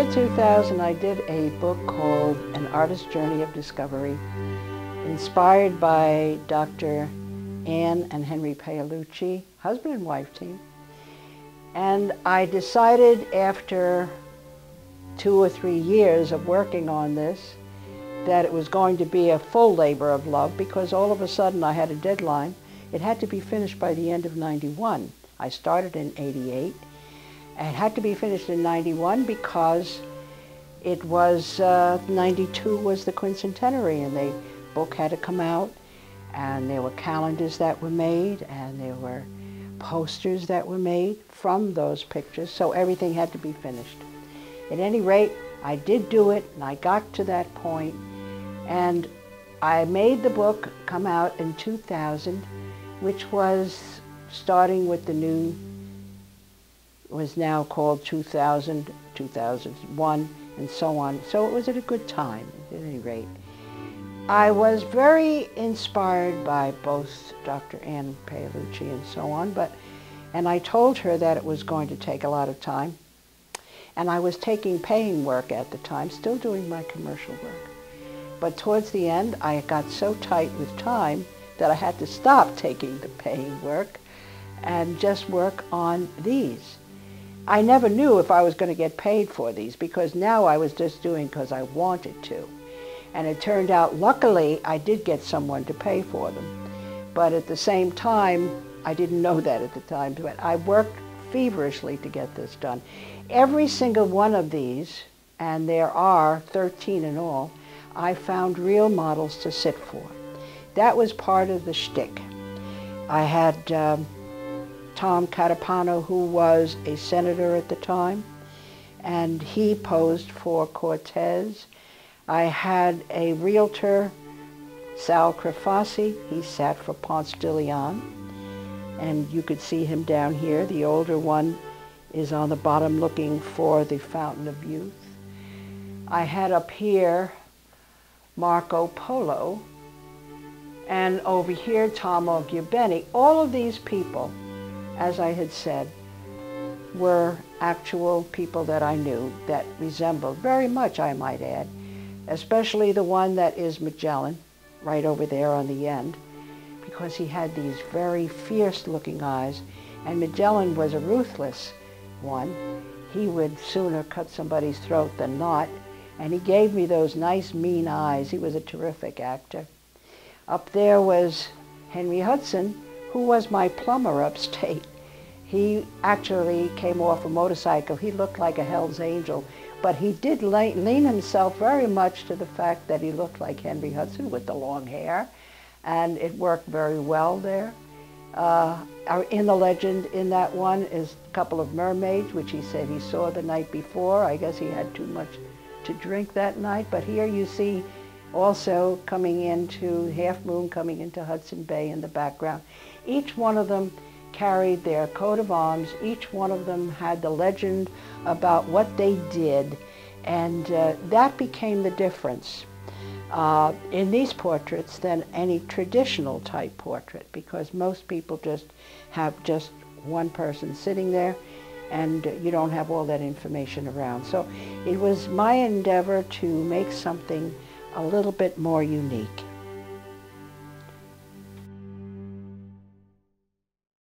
year 2000, I did a book called An Artist's Journey of Discovery, inspired by Dr. Anne and Henry Paolucci, husband and wife team. And I decided after 2 or 3 years of working on this that it was going to be a full labor of love, because all of a sudden I had a deadline. It had to be finished by the end of '91. I started in '88. It had to be finished in '91 because it was, '92 was the quincentenary, and the book had to come out, and there were calendars that were made, and there were posters that were made from those pictures, so everything had to be finished. At any rate, I did do it, and I got to that point, and I made the book come out in 2000, which was starting with the new, was now called 2000, 2001, and so on. So it was at a good time, at any rate. I was very inspired by both Dr. Anne Paolucci and so on, and I told her that it was going to take a lot of time. And I was taking paying work at the time, still doing my commercial work. But towards the end, I got so tight with time that I had to stop taking the paying work and just work on these. I never knew if I was going to get paid for these, because now I was just doing because I wanted to. And it turned out, luckily, I did get someone to pay for them. But at the same time, I didn't know that at the time, but I worked feverishly to get this done. Every single one of these, and there are 13 in all, I found real models to sit for. That was part of the shtick. I had Tom Catapano, who was a senator at the time, and he posed for Cortez. I had a realtor, Sal Crefassi. He sat for Ponce de Leon, and you could see him down here. The older one is on the bottom looking for the Fountain of Youth. I had up here Marco Polo, and over here Tomo Giubeni. All of these people, as I had said, were actual people that I knew that resembled very much, I might add, especially the one that is Magellan, right over there on the end, because he had these very fierce-looking eyes, and Magellan was a ruthless one. He would sooner cut somebody's throat than not, and he gave me those nice, mean eyes. He was a terrific actor. Up there was Henry Hudson, who was my plumber upstate. He actually came off a motorcycle. He looked like a Hell's Angel, but he did lean himself very much to the fact that he looked like Henry Hudson with the long hair, and it worked very well there. In the legend in that one is a couple of mermaids, which he said he saw the night before. I guess he had too much to drink that night, but here you see also coming into Half Moon, coming into Hudson Bay in the background. Each one of them carried their coat of arms. Each one of them had the legend about what they did, and that became the difference in these portraits than any traditional type portrait, because most people just have just one person sitting there, and you don't have all that information around. So it was my endeavor to make something a little bit more unique.